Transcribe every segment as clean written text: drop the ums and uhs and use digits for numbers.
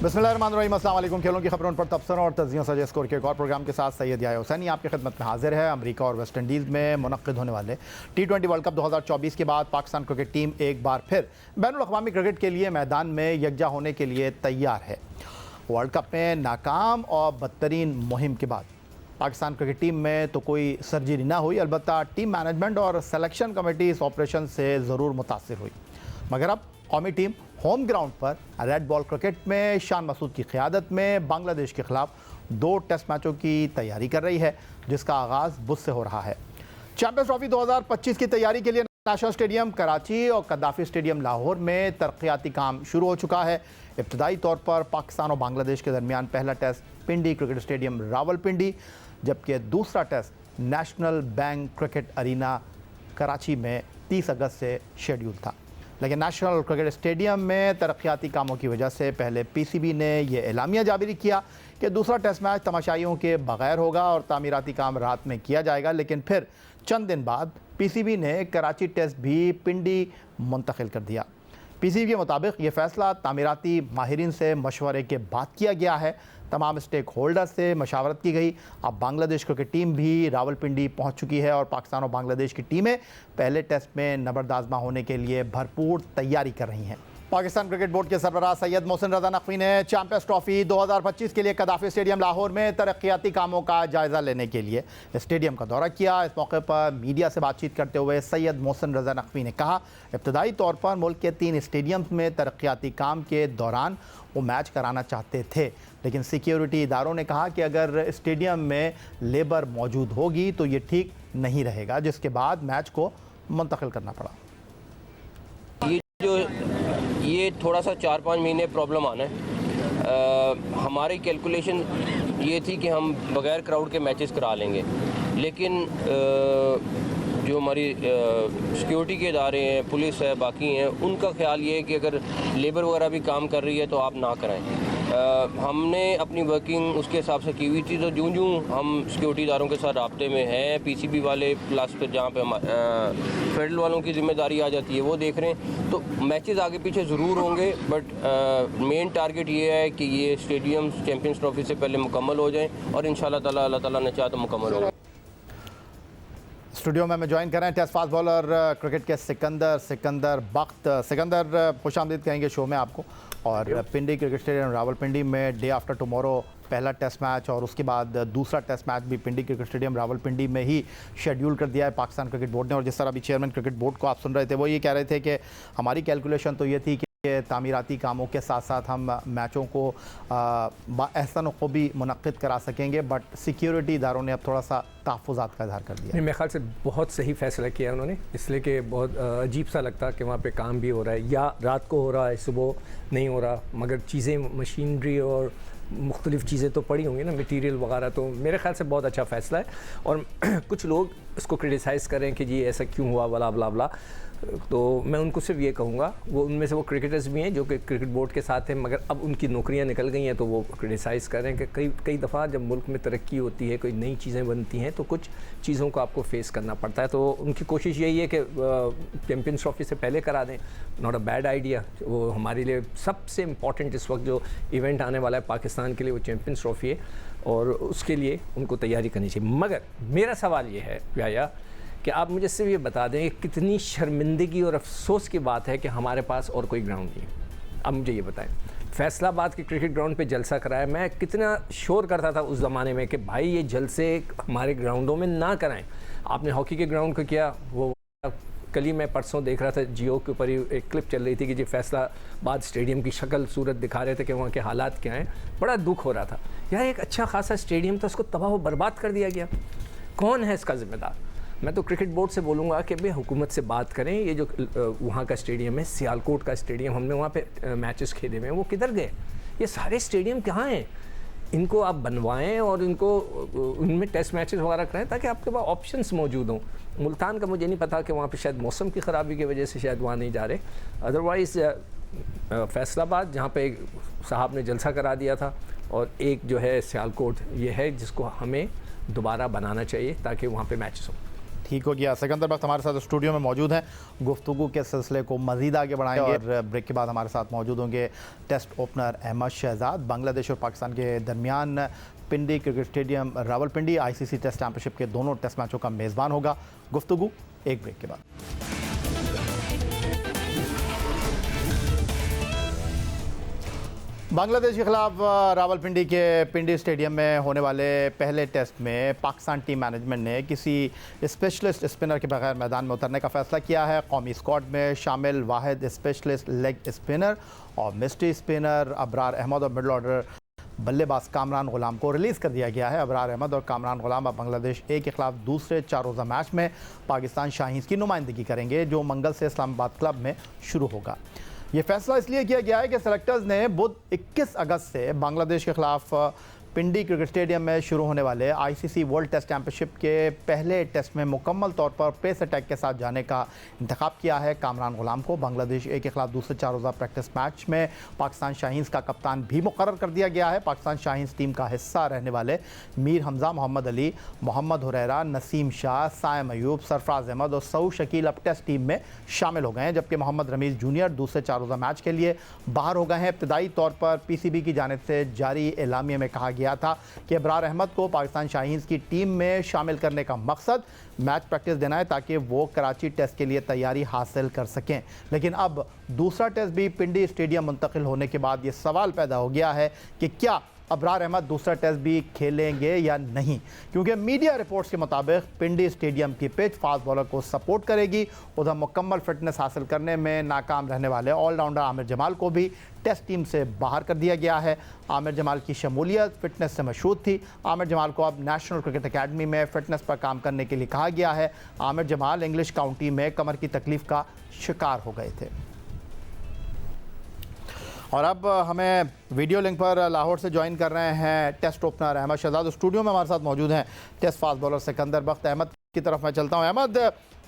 बिस्मिल्लाहिर्रहमानिर्रहीम, अस्सलाम वालेकुम। खेलों की खबरों पर तबसरों और तज्जियों सजे स्कोर के एक और प्रोग्राम के साथ सैयद याह्या हुसैनी आपकी खिदमत में हाजिर है। अमेरिका और वेस्ट इंडीज़ में मुनक्किद होने वाले T20 वर्ल्ड कप 2024 के बाद पाकिस्तान क्रिकेट टीम एक बार फिर बैनुल अक़वामी क्रिकेट के लिए मैदान में यकजा होने के लिए तैयार है। वर्ल्ड कप में नाकाम और बदतरीन मुहिम के बाद पाकिस्तान क्रिकेट टीम में तो कोई सर्जरी ना हुई, अलबत्ता टीम मैनेजमेंट और सिलेक्शन कमेटी इस ऑपरेशन से ज़रूर मुतासिर हुई। मगर अब कौमी टीम होम ग्राउंड पर रेड बॉल क्रिकेट में शान मसूद की क़यादत में बांग्लादेश के खिलाफ 2 टेस्ट मैचों की तैयारी कर रही है, जिसका आगाज़ बुध से हो रहा है। चैंपियंस ट्रॉफी 2025 की तैयारी के लिए नेशनल स्टेडियम कराची और कद्दाफी स्टेडियम लाहौर में तरक्याती काम शुरू हो चुका है। इब्तदाई तौर पर पाकिस्तान और बांग्लादेश के दरमियान पहला test Pindi cricket stadium Rawalpindi, जबकि दूसरा test National Bank Cricket Arena Karachi में 30 अगस्त से शेड्यूल था। लेकिन नेशनल क्रिकेट स्टेडियम में तरक्याती कामों की वजह से पहले PCB ने यह एलामिया जारी किया कि दूसरा टेस्ट मैच तमाशाइयों के बगैर होगा और तामीराती काम रात में किया जाएगा। लेकिन फिर चंद दिन बाद PCB ने कराची टेस्ट भी पिंडी मुंतकिल कर दिया। PCB के मुताबिक ये फ़ैसला तामीराती माहिरीन से मशवरे के बाद किया गया है। तमाम स्टेक होल्डर से मशावरत की गई। अब बांग्लादेश क्रिकेट टीम भी रावलपिंडी पहुंच चुकी है और पाकिस्तान और बांग्लादेश की टीमें पहले टेस्ट में नबरदाज़मा होने के लिए भरपूर तैयारी कर रही हैं। पाकिस्तान क्रिकेट बोर्ड के सरबराह सैयद मोहसिन रज़ा नकवी ने चैंपियंस ट्रॉफी 2025 के लिए कद्दाफी स्टेडियम लाहौर में तरक्याती कामों का जायज़ा लेने के लिए स्टेडियम का दौरा किया। इस मौके पर मीडिया से बातचीत करते हुए सैयद मोहसिन रज़ा नकवी ने कहा, इब्तदाई तौर पर मुल्क के 3 स्टेडियम्स में तरक्याती काम के दौरान वो मैच कराना चाहते थे, लेकिन सिक्योरिटी इदारों ने कहा कि अगर स्टेडियम में लेबर मौजूद होगी तो ये ठीक नहीं रहेगा, जिसके बाद मैच को मुंतकिल करना पड़ा। ये थोड़ा सा 4-5 महीने प्रॉब्लम आना है। हमारी कैलकुलेशन ये थी कि हम बग़ैर क्राउड के मैचेस करा लेंगे, लेकिन जो हमारी सिक्योरिटी के इदारे हैं, पुलिस है, बाकी हैं, उनका ख्याल ये है कि अगर लेबर वगैरह भी काम कर रही है तो आप ना कराएं। हमने अपनी वर्किंग उसके हिसाब से की हुई थी, तो जूँ हम सिक्योरिटी इदारों के साथ राब्ते में हैं, PCB वाले प्लस फिर जहाँ पे हम फेडरल वालों की जिम्मेदारी आ जाती है वो देख रहे हैं। तो मैचेस आगे पीछे ज़रूर होंगे, बट मेन टारगेट ये है कि ये स्टेडियम चैम्पियंस ट्रॉफी से पहले मुकम्मल हो जाएँ और इंशाल्लाह ताला अल्लाह ताला ने चाहा तो मुकम्मल होगा। स्टूडियो में हमें ज्वाइन करें टेस्ट फास्ट बॉलर क्रिकेट के सिकंदर बख्त। सिकंदर, खुश आमदीद कहेंगे शो में आपको। और पिंडी क्रिकेट स्टेडियम रावलपिंडी में डे आफ्टर टुमारो पहला टेस्ट मैच और उसके बाद दूसरा टेस्ट मैच भी पिंडी क्रिकेट स्टेडियम रावलपिंडी में ही शेड्यूल कर दिया है पाकिस्तान क्रिकेट बोर्ड ने। और जिस तरह अभी चेयरमैन क्रिकेट बोर्ड को आप सुन रहे थे, वो ये कह रहे थे कि हमारी कैलकुलेशन तो ये थी कि तामीराती कामों के साथ साथ हम मैचों को बाअहसन खूबी मुनक्किद करा सकेंगे, बट सिक्योरिटी इदारों ने अब थोड़ा सा तहफ़्फ़ुज़ात का इज़हार कर दिया। मेरे ख्याल से बहुत सही फ़ैसला किया उन्होंने, इसलिए कि बहुत अजीब सा लगता कि वहाँ पे काम भी हो रहा है या रात को हो रहा है, सुबह नहीं हो रहा, मगर चीज़ें मशीनरी और मुख्तलिफ़ चीज़ें तो पड़ी होंगी ना, मटीरियल वगैरह। तो मेरे ख्याल से बहुत अच्छा फ़ैसला है। और कुछ लोग इसको क्रिटिसाइज़ करें कि जी ऐसा क्यों हुआ, बला बला बला, तो मैं उनको सिर्फ ये कहूँगा, वो उनमें से वो क्रिकेटर्स भी हैं जो कि क्रिकेट बोर्ड के साथ हैं, मगर अब उनकी नौकरियां निकल गई हैं, तो वो क्रिटिसाइज़ कर रहे हैं कि कई दफ़ा जब मुल्क में तरक्की होती है, कोई नई चीज़ें बनती हैं, तो कुछ चीज़ों को आपको फेस करना पड़ता है। तो उनकी कोशिश यही है कि चैम्पियंस ट्रॉफी से पहले करा दें। Not a bad idea. वो हमारे लिए सबसे इम्पॉर्टेंट इस वक्त जो इवेंट आने वाला है पाकिस्तान के लिए, वो चैम्पियंस ट्रॉफी है और उसके लिए उनको तैयारी करनी चाहिए। मगर मेरा सवाल ये है याह्या कि आप मुझे सिर्फ ये बता दें कि कितनी शर्मिंदगी और अफसोस की बात है कि हमारे पास और कोई ग्राउंड नहीं है। अब मुझे ये बताएं, फैसलाबाद के क्रिकेट ग्राउंड पे जलसा कराया, मैं कितना शोर करता था उस ज़माने में कि भाई ये जलसे हमारे ग्राउंडों में ना कराएं। आपने हॉकी के ग्राउंड को किया, वो कल ही मैं परसों देख रहा था जियो के ऊपर ही एक क्लिप चल रही थी कि जी फैसलाबाद स्टेडियम की शक्ल सूरत दिखा रहे थे कि वहाँ के हालात क्या हैं। बड़ा दुख हो रहा था यार, एक अच्छा खासा स्टेडियम था, उसको तबाह व बर्बाद कर दिया गया। कौन है इसका ज़िम्मेदार? मैं तो क्रिकेट बोर्ड से बोलूँगा कि भाई हुकूमत से बात करें। ये जो वहाँ का स्टेडियम है, सियालकोट का स्टेडियम, हमने वहाँ पे मैचेस खेले हुए हैं, वो किधर गए? ये सारे स्टेडियम कहाँ हैं? इनको आप बनवाएं और इनको उनमें टेस्ट मैचेस वगैरह कराएं ताकि आपके पास ऑप्शंस मौजूद हों। मुल्तान का मुझे नहीं पता कि वहाँ पे शायद मौसम की ख़राबी की वजह से शायद वहाँ नहीं जा रहे। अदरवाइज़ फैसलाबाद जहाँ पे साहब ने जलसा करा दिया था, और एक जो है सियालकोट, ये है जिसको हमें दोबारा बनाना चाहिए ताकि वहाँ पे मैचेस हों। ठीक हो गया। सिकंदर बख्त हमारे साथ स्टूडियो में मौजूद हैं, गुफ्तगू के सिलसिले को मज़ीद आगे बढ़ाएंगे और ब्रेक के बाद हमारे साथ मौजूद होंगे टेस्ट ओपनर अहमद शहजाद। बांग्लादेश और पाकिस्तान के दरमियान Pindi cricket stadium Rawalpindi ICC test championship के दोनों टेस्ट मैचों का मेज़बान होगा। गुफ्तगू एक ब्रेक के बाद। बांग्लादेश के खिलाफ रावलपिंडी के पिंडी स्टेडियम में होने वाले पहले टेस्ट में पाकिस्तान टीम मैनेजमेंट ने किसी स्पेशलिस्ट स्पिनर के बगैर मैदान में उतरने का फैसला किया है। कौमी स्क्वाड में शामिल वाहिद स्पेशलिस्ट लेग स्पिनर और मिस्ट्री स्पिनर अबरार अहमद और मिडल ऑर्डर बल्लेबाज कामरान गुलाम को रिलीज़ कर दिया गया है। अबरार अहमद और कामरान गुलाम अब बांग्लादेश ए के खिलाफ दूसरे 4 रोज़ा मैच में पाकिस्तान शाहीन्स की नुमाइंदगी करेंगे, जो मंगल से इस्लामाबाद क्लब में शुरू होगा। ये फैसला इसलिए किया गया है कि सेलेक्टर्स ने बुध 21 अगस्त से बांग्लादेश के खिलाफ पिंडी क्रिकेट स्टेडियम में शुरू होने वाले ICC वर्ल्ड टेस्ट चैंपियनशिप के पहले टेस्ट में मुकम्मल तौर पर पेस अटैक के साथ जाने का इंतखाब किया है। कामरान गुलाम को बांग्लादेश ए के खिलाफ दूसरे 4 रोज़ा प्रैक्टिस मैच में पाकिस्तान शाहीन्स का कप्तान भी मुकर्रर कर दिया गया है। पाकिस्तान शाहीन्स टीम का हिस्सा रहने वाले मीर हमजा, मोहम्मद अली, मोहम्मद हुरैरा, नसीम शाह, साइम अयूब, सरफराज अहमद और सऊद शकील अब टेस्ट टीम में शामिल हो गए हैं, जबकि मोहम्मद रमीज़ जूनियर दूसरे 4 रोज़ा मैच के लिए बाहर हो गए हैं। इब्तदाई तौर पर PCB की जानिब से जारी एलामिया में कहा गया था कि अबरार अहमद को पाकिस्तान शाहीन्स की टीम में शामिल करने का मकसद मैच प्रैक्टिस देना है ताकि वो कराची टेस्ट के लिए तैयारी हासिल कर सकें। लेकिन अब दूसरा टेस्ट भी पिंडी स्टेडियम मुंतकिल होने के बाद ये सवाल पैदा हो गया है कि क्या अबरार अहमद दूसरा टेस्ट भी खेलेंगे या नहीं, क्योंकि मीडिया रिपोर्ट्स के मुताबिक पिंडी स्टेडियम की पिच फास्ट बॉलर को सपोर्ट करेगी। उधर मुकम्मल फिटनेस हासिल करने में नाकाम रहने वाले ऑलराउंडर आमिर जमाल को भी टेस्ट टीम से बाहर कर दिया गया है। आमिर जमाल की शमूलियत फिटनेस से मशहूर थी। आमिर जमाल को अब नेशनल क्रिकेट अकेडमी में फिटनेस पर काम करने के लिए कहा गया है। आमिर जमाल इंग्लिश काउंटी में कमर की तकलीफ का शिकार हो गए थे। और अब हमें वीडियो लिंक पर लाहौर से ज्वाइन कर रहे हैं test opener Ahmed Shahzad. Studio में हमारे साथ मौजूद हैं test fast bowler Sikandar Bakht. Ahmed की तरफ मैं चलता हूं। अहमद,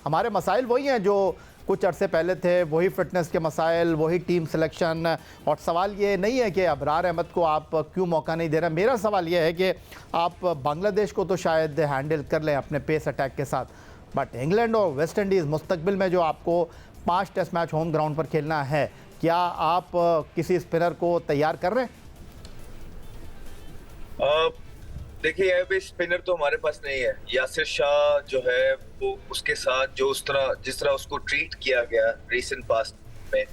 हमारे मसाइल वही हैं जो कुछ अरसे पहले थे, वही फिटनेस के मसाइल, वही टीम सिलेक्शन, और सवाल ये नहीं है कि अबरार अहमद को आप क्यों मौका नहीं दे रहे। मेरा सवाल ये है कि आप बांग्लादेश को तो शायद हैंडल कर लें अपने पेस अटैक के साथ, बट इंग्लैंड और वेस्ट इंडीज़ मुस्तकबिल में जो आपको 5 टेस्ट मैच होम ग्राउंड पर खेलना है, क्या आप किसी स्पिनर को तैयार कर रहे हैं? देखिए, अभी स्पिनर तो हमारे पास नहीं है। यासिर शाह जो है वो उसके साथ जो जिस तरह उसको ट्रीट किया गया रीसेंट पास्ट में,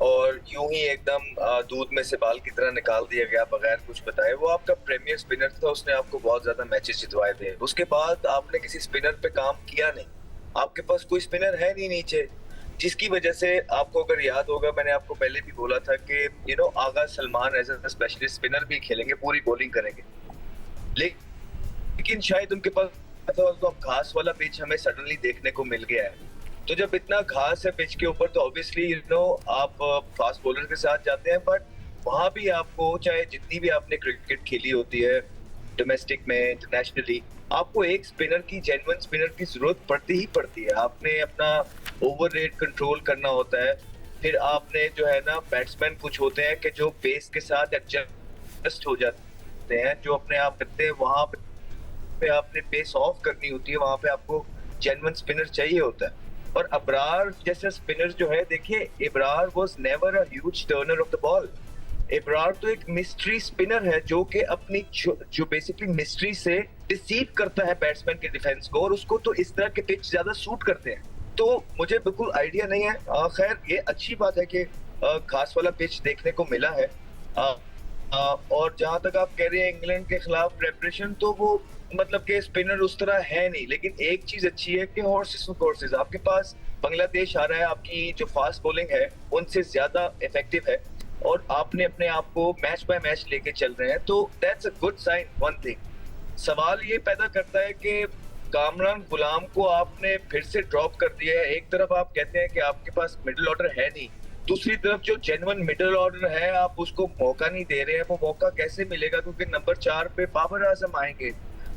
और यूं ही एकदम दूध में से बाल की तरह निकाल दिया गया बगैर कुछ बताए। वो आपका प्रीमियर स्पिनर था, उसने आपको बहुत ज्यादा मैचेस जितवाए थे। उसके बाद आपने किसी स्पिनर पे काम किया नहीं, आपके पास कोई स्पिनर है नहीं नीचे, जिसकी वजह से आपको अगर याद होगा मैंने आपको पहले भी बोला था कि Agha Salman as a specialist spinner भी खेलेंगे, पूरी बॉलिंग करेंगे, लेकिन शायद उनके पास तो अब घास वाला पिच हमें सडनली देखने को मिल गया है। तो जब इतना घास है पिच के ऊपर तो ऑब्वियसली आप फास्ट बॉलर के साथ जाते हैं, बट वहां भी आपको चाहे जितनी भी आपने क्रिकेट खेली होती है डोमेस्टिक में, इंटरनेशनली, आपको एक स्पिनर की, जेन्युइन स्पिनर की जरूरत पड़ती ही पड़ती है। आपने अपना ओवर रेट कंट्रोल करना होता है। फिर आपने जो है ना, बैट्समैन कुछ होते हैं कि जो पेस के साथ एडजस्ट हो जाते हैं, जो अपने आप करते हैं, वहां पे आपने पेस ऑफ करनी होती है, वहां पे आपको जेन्युइन स्पिनर चाहिए होता है। और अबरार जैसा स्पिनर जो है, देखिए Ibrar was never a huge Turner of the ball. Ibrar तो एक मिस्ट्री स्पिनर है जो कि अपनी जो बेसिकली मिस्ट्री से डिसीव करता है बैट्समैन के डिफेंस को, और उसको तो इस तरह के पिच ज्यादा सूट करते हैं। तो मुझे बिल्कुल आइडिया नहीं है। खैर, ये अच्छी बात है कि घास वाला पिच देखने को मिला है। और जहां तक आप कह रहे हैं इंग्लैंड के खिलाफ प्रेपरेशन, तो वो मतलब कि स्पिनर उस तरह है नहीं, लेकिन एक चीज अच्छी है कि हॉर्सेस फॉर कोर्सेस आपके पास बांग्लादेश आ रहा है, आपकी जो फास्ट बॉलिंग है उनसे ज्यादा इफेक्टिव है, और आपने अपने आप को मैच बाय मैच लेके चल रहे हैं, तो that's a good sign. One thing सवाल ये पैदा करता है कि कामरान गुलाम को आपने फिर से ड्रॉप कर दिया है। एक तरफ आप कहते हैं कि आपके पास मिडिल ऑर्डर है नहीं, दूसरी तरफ जो जेन्युइन मिडिल ऑर्डर है आप उसको मौका नहीं दे रहे हैं। वो मौका कैसे मिलेगा, क्योंकि नंबर 4 पे बाबर आजम आएंगे।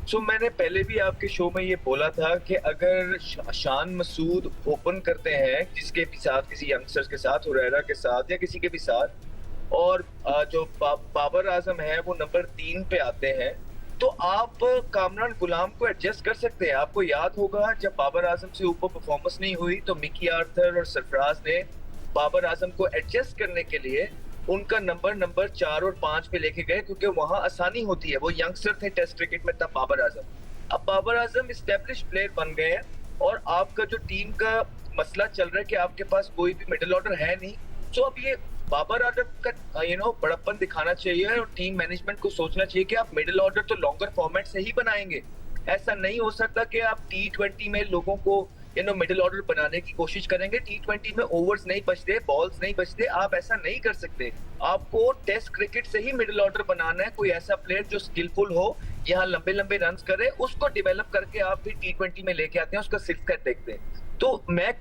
सो मैंने पहले भी आपके शो में ये बोला था कि अगर शान मसूद ओपन करते हैं जिसके भी साथ, किसी यंगस्टर्स के साथ, हुरैरा के साथ या किसी के भी साथ, और जो बाबर आजम है वो नंबर 3 पे आते हैं, तो आप कामरान गुलाम को एडजस्ट कर सकते हैं। आपको याद होगा जब बाबर आजम से ऊपर परफॉर्मेंस नहीं हुई तो मिकी आर्थर और सरफराज ने बाबर आजम को एडजस्ट करने के लिए उनका नंबर 4 और 5 पे लेके गए, क्योंकि वहां आसानी होती है। वो यंगस्टर थे टेस्ट क्रिकेट में तब बाबर आजम। अब बाबर आजम एस्टेब्लिश प्लेयर बन गए हैं और आपका जो टीम का मसला चल रहा है कि आपके पास कोई भी मिडिल ऑर्डर है नहीं। तो अब ये बाबर आजम का बड़प्पन दिखाना चाहिए और टीम मैनेजमेंट को सोचना चाहिए कि आप मिडिल ऑर्डर तो लॉन्गर फॉर्मेट से ही बनाएंगे। ऐसा नहीं हो सकता कि आप T20 में लोगों को मिडिल ऑर्डर बनाने की कोशिश करेंगे। T20 में ओवर्स नहीं बचते, बॉल्स नहीं बचते, आप ऐसा नहीं कर सकते। आपको टेस्ट क्रिकेट से ही मिडिल ऑर्डर बनाना है। कोई ऐसा प्लेयर जो स्किलफुल हो, यहाँ लंबे लंबे रन करे, उसको डेवलप करके आप फिर T20 में लेके आते हैं, उसका सिक्स सेट देखते हैं। तो मैं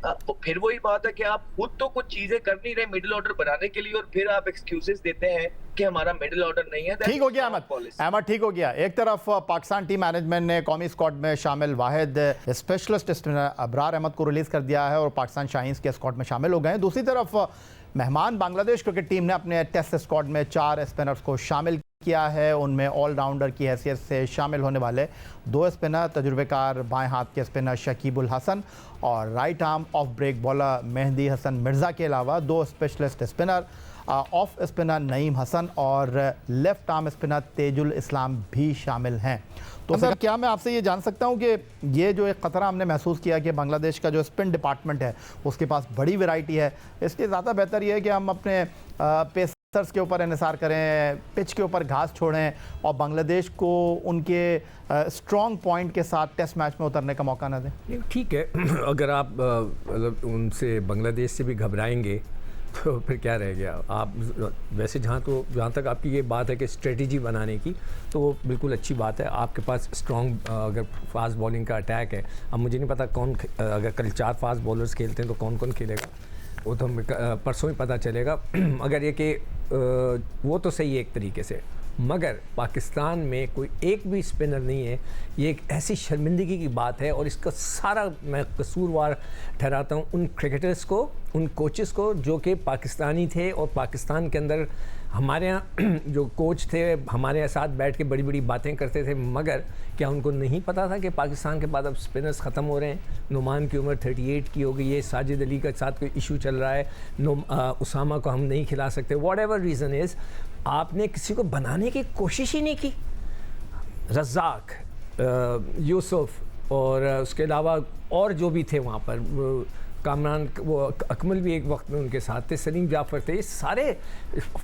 फिर वही बात है कि आप खुद तो कुछ चीजें कर नहीं रहे मिडिल ऑर्डर बनाने के लिए और फिर आप एक्सक्यूजेस देते हैं कि हमारा मिडिल ऑर्डर नहीं है। ठीक हो गया अहमद, ठीक हो गया। एक तरफ पाकिस्तान टीम मैनेजमेंट ने कौमी स्क्वाड में शामिल वाहिद स्पेशलिस्ट स्पिनर अबरार अहमद को रिलीज कर दिया है और पाकिस्तान शाहीन्स के स्क्वाड में शामिल हो गए हैं। दूसरी तरफ मेहमान बांग्लादेश क्रिकेट टीम ने अपने टेस्ट स्क्वाड में 4 स्पिनर्स को शामिल किया है। उनमें ऑलराउंडर की हैसियत से शामिल होने वाले 2 स्पिनर, तजुर्बेकार बाएं हाथ के स्पिनर शकीबुल हसन और right arm off break bowler Mehdi Hasan Mirza के अलावा 2 specialist spinner, off spinner Naeem Hasan और left arm spinner Taijul Islam भी शामिल हैं। तो सर, क्या मैं आपसे ये जान सकता हूँ कि ये जो एक ख़तरा हमने महसूस किया कि बांग्लादेश का जो स्पिन डिपार्टमेंट है उसके पास बड़ी वैरायटी है, इसलिए ज़्यादा बेहतर ये है कि हम अपने पेसर्स के ऊपर इन्हिसार करें, पिच के ऊपर घास छोड़ें और बांग्लादेश को उनके स्ट्रॉन्ग पॉइंट के साथ टेस्ट मैच में उतरने का मौका न दें? ठीक है, अगर आप उनसे बांग्लादेश से भी घबराएंगे तो फिर क्या रह गया। आप वैसे जहाँ तक आपकी ये बात है कि स्ट्रेटजी बनाने की, तो वो बिल्कुल अच्छी बात है। आपके पास स्ट्रॉन्ग अगर फास्ट बॉलिंग का अटैक है, अब मुझे नहीं पता कौन, अगर कल 4 फास्ट बॉलर्स खेलते हैं तो कौन कौन खेलेगा, वो तो हमें परसों ही पता चलेगा। अगर ये कि वो तो सही है एक तरीके से, मगर पाकिस्तान में कोई एक भी स्पिनर नहीं है, ये एक ऐसी शर्मिंदगी की बात है। और इसका सारा मैं कसूरवार ठहराता हूँ उन क्रिकेटर्स को, उन कोचेस को जो कि पाकिस्तानी थे और पाकिस्तान के अंदर हमारे यहाँ जो कोच थे हमारे साथ बैठ के बड़ी बड़ी बातें करते थे, मगर क्या उनको नहीं पता था कि पाकिस्तान के बाद अब स्पिनर्स ख़त्म हो रहे हैं। नुमान की उम्र 38 की हो गई है, साजिद अली के साथ कोई इशू चल रहा है, उसामा को हम नहीं खिला सकते, वॉट एवर रीज़न इज़, आपने किसी को बनाने की कोशिश ही नहीं की। रज़ाक, यूसुफ और उसके अलावा और जो भी थे वहाँ पर, कामरान, वो अकमल भी एक वक्त में उनके साथ थे, सलीम जाफ़र थे, ये सारे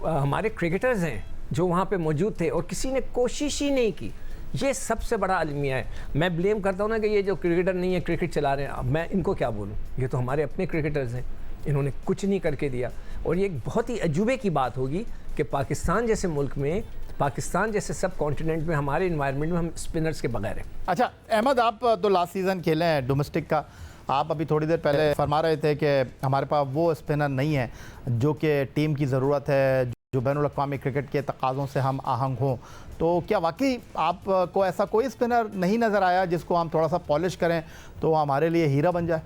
हमारे क्रिकेटर्स हैं जो वहाँ पे मौजूद थे और किसी ने कोशिश ही नहीं की। ये सबसे बड़ा अलमिया है। मैं ब्लेम करता हूँ ना कि ये जो क्रिकेटर नहीं है क्रिकेट चला रहे हैं, अब मैं इनको क्या बोलूँ, ये तो हमारे अपने क्रिकेटर्स हैं, इन्होंने कुछ नहीं करके दिया। और ये एक बहुत ही अजूबे की बात होगी कि पाकिस्तान जैसे मुल्क में, पाकिस्तान जैसे सब कॉन्टिनेंट में, हमारे इन्वायरमेंट में हम स्पिनर्स के बगैर हैं। अच्छा अहमद, आप तो लास्ट सीज़न खेले हैं डोमेस्टिक का, आप अभी थोड़ी देर पहले फरमा रहे थे कि हमारे पास वो स्पिनर नहीं है जो कि टीम की ज़रूरत है, जो बैनुल-अक़वामी क्रिकेट के तकाज़ों से हम आहंग हों। तो क्या वाकई आपको ऐसा कोई स्पिनर नहीं नज़र आया जिसको हम थोड़ा सा पॉलिश करें तो हमारे लिए हीरा बन जाए?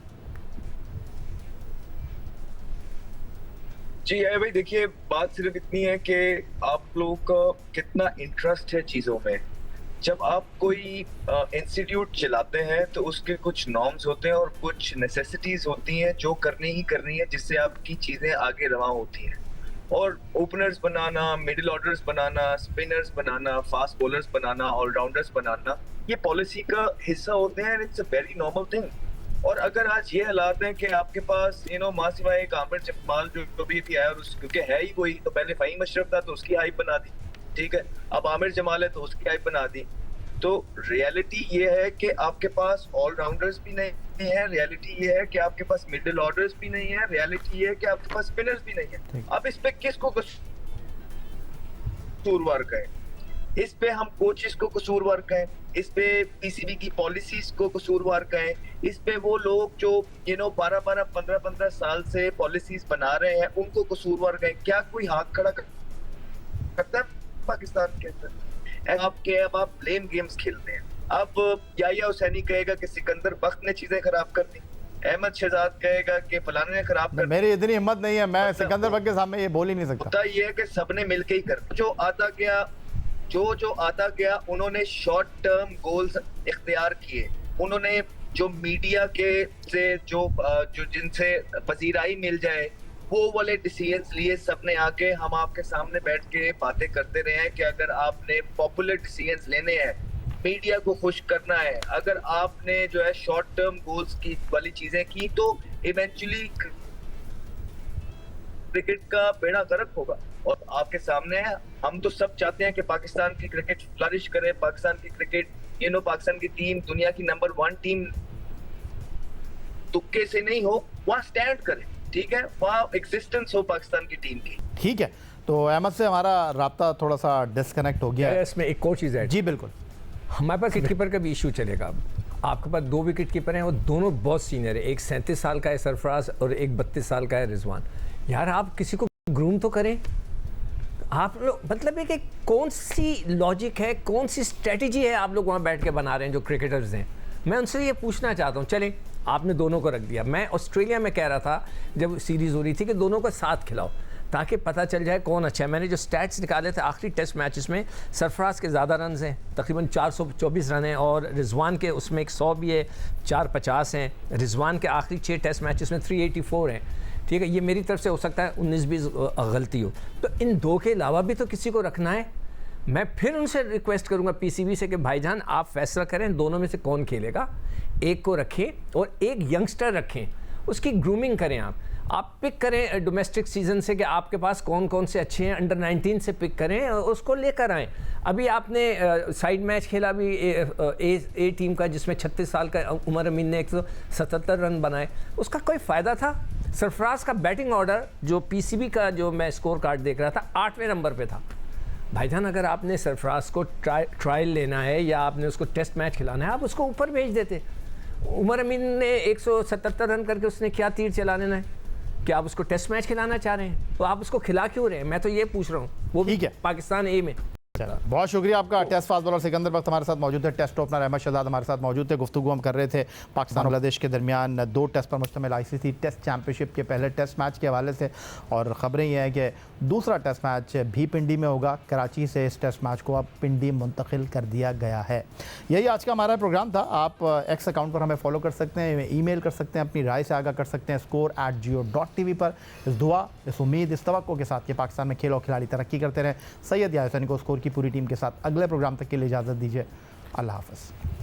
जी भाई, देखिए बात सिर्फ इतनी है कि आप लोगों का कितना इंटरेस्ट है चीज़ों में। जब आप कोई इंस्टीट्यूट चलाते हैं तो उसके कुछ नॉर्म्स होते हैं और कुछ नेसेसिटीज होती हैं जो करनी ही करनी है, जिससे आपकी चीज़ें आगे रवा होती हैं। और ओपनर्स बनाना, मिडिल ऑर्डर्स बनाना, स्पिनर्स बनाना, फास्ट बॉलर्स बनाना, ऑलराउंडर्स बनाना, ये पॉलिसी का हिस्सा होते हैं। It's a very normal thing. और अगर आज ये हालात हैं कि आपके पास माँ सिवाय एक आमिर जमाल जो भी आया, और क्योंकि है ही वही, तो पहले फ़हीम अशरफ था तो उसकी हाइप बना दी, ठीक है, अब आमिर जमाल है तो उसकी हाइप बना दी। तो रियलिटी ये है कि आपके पास ऑलराउंडर्स भी नहीं है, रियलिटी ये है कि आपके पास मिडिल ऑर्डर्स भी नहीं है, रियलिटी ये है कि आपके पास स्पिनर्स भी नहीं है। अब इस पे किसको कसूरवार कहें? इस पे हम कोचेस को कसूरवार कहें, इस पे पीसीबी की पॉलिसीज को कसूरवार कहें, इस पे वो लोग जो 12-12, 15-15 साल से पॉलिसीज बना रहे हैं उनको कसूरवार कहें? क्या कोई हाथ खड़ा करता है पाकिस्तान के अंदर? अब आप ब्लेम गेम्स खेलते हैं। अब याहिया हुसैनी कहेगा कि सिकंदर बख्त ने चीजें खराब कर दी, अहमद शहजाद कहेगा कि फलाने ने खराब कर दी। मेरी इतनी हिम्मत नहीं है, मैं सिकंदर बख्त के सामने ये बोल ही नहीं सकता। होता ये है कि सबने मिलके ही कर, जो आता गया जो जो आता गया उन्होंने शॉर्ट टर्म गोल्स इख्तियार किए। उन्होंने जो मीडिया के से जो जिनसे पजीराई मिल जाए वो वाले डिसीजंस लिए। सबने आके हम आपके सामने बैठ के बातें करते रहे हैं कि अगर आपने पॉपुलर डिसीजंस लेने हैं, मीडिया को खुश करना है, अगर आपने जो है शॉर्ट टर्म गोल्स की वाली चीजें की तो इवेंचुअली क्रिकेट का बेड़ा गर्क होगा। और आपके सामने है, हम तो सब चाहते हैं कि पाकिस्तान की क्रिकेट फ्लरिश करे, पाकिस्तान की क्रिकेट पाकिस्तान की टीम दुनिया की नंबर 1 टीम तुक्के से नहीं हो, वहां स्टैंड करे, ठीक है, वहां एग्जिस्टेंस हो पाकिस्तान की टीम की। ठीक है, तो अहमद से हमारा राब्ता थोड़ा सा डिस्कनेक्ट हो गया है। इसमें एक और चीज़ है जी बिल्कुल, हमारे पास विकेट कीपर का भी इशू चलेगा। अब आपके पास 2 विकेट कीपर हैं और दोनों बहुत सीनियर है। एक 37 साल का है सरफराज और एक 32 साल का है रिजवान। यार आप किसी को ग्रूम तो करें। आप लोग मतलब है कि कौन सी लॉजिक है, कौन सी स्ट्रेटजी है आप लोग वहाँ बैठ के बना रहे हैं जो क्रिकेटर्स हैं। मैं उनसे ये पूछना चाहता हूँ, चलें आपने दोनों को रख दिया। मैं ऑस्ट्रेलिया में कह रहा था जब सीरीज़ हो रही थी कि दोनों को साथ खिलाओ ताकि पता चल जाए कौन अच्छा है। मैंने जो स्टैट्स निकाले थे आखिरी टेस्ट मैचेस में, सरफराज के ज़्यादा रन हैं, तकरीबन 424 रन हैं, और रिजवान के उसमें 100 भी है, 450 हैं। रिजवान के आखिरी 6 टेस्ट मैचेस में 384 हैं। ठीक है, ये मेरी तरफ से हो सकता है 19-20 गलती हो, तो इन 2 के अलावा भी तो किसी को रखना है। मैं फिर उनसे रिक्वेस्ट करूंगा पीसीबी से कि भाईजान आप फैसला करें दोनों में से कौन खेलेगा, एक को रखें और एक यंगस्टर रखें, उसकी ग्रूमिंग करें। आप पिक करें डोमेस्टिक सीजन से कि आपके पास कौन कौन से अच्छे हैं, अंडर 19 से पिक करें और उसको लेकर आएँ। अभी आपने साइड मैच खेला भी ए टीम का जिसमें 36 साल का उमर अमीन ने 177 रन बनाए, उसका कोई फ़ायदा था? सरफराज का बैटिंग ऑर्डर जो पीसीबी का जो मैं स्कोर कार्ड देख रहा था 8वें नंबर पे था। भाईजान अगर आपने सरफराज को ट्रायल लेना है या आपने उसको टेस्ट मैच खिलाना है, आप उसको ऊपर भेज देते। उमर अमीन ने 177 रन करके उसने क्या तीर चलाने ना है? क्या आप उसको टेस्ट मैच खिलाना चाह रहे हैं? तो आप उसको खिला क्यों रहे हैं? मैं तो ये पूछ रहा हूँ, वो भी पाकिस्तान ए में। चलो बहुत शुक्रिया आपका। टेस्ट फास्ट बॉलर सिकंदर वक्त हमारे साथ मौजूद है, टेस्ट ओपनर अहमद शहजाद हमारे साथ मौजूद थे। गुफ्तगू हम कर रहे थे पाकिस्तान और बांग्लादेश के दरमियान 2 टेस्ट पर मुश्तमिल आईसीसी टेस्ट चैंपियनशिप के पहले टेस्ट मैच के हवाले से, और ख़बरें ये हैं कि दूसरा टेस्ट मैच भी पिंडी में होगा। कराची से इस टेस्ट मैच को अब पिंडी मुंतकिल कर दिया गया है। यही आज का हमारा प्रोग्राम था। आप एक्स अकाउंट पर हमें फॉलो कर सकते हैं, ईमेल कर सकते हैं, अपनी राय से आगाह कर सकते हैं score@geo.tv पर। इस दुआ, इस उम्मीद, इस तवक्को के साथ कि पाकिस्तान में खेल और खिलाड़ी तरक्की करते रहें। सैयद याहिया हुसैनी को स्कोर की पूरी टीम के साथ अगले प्रोग्राम तक के लिए इजाज़त दीजिए। अल्लाह हाफ़िज़।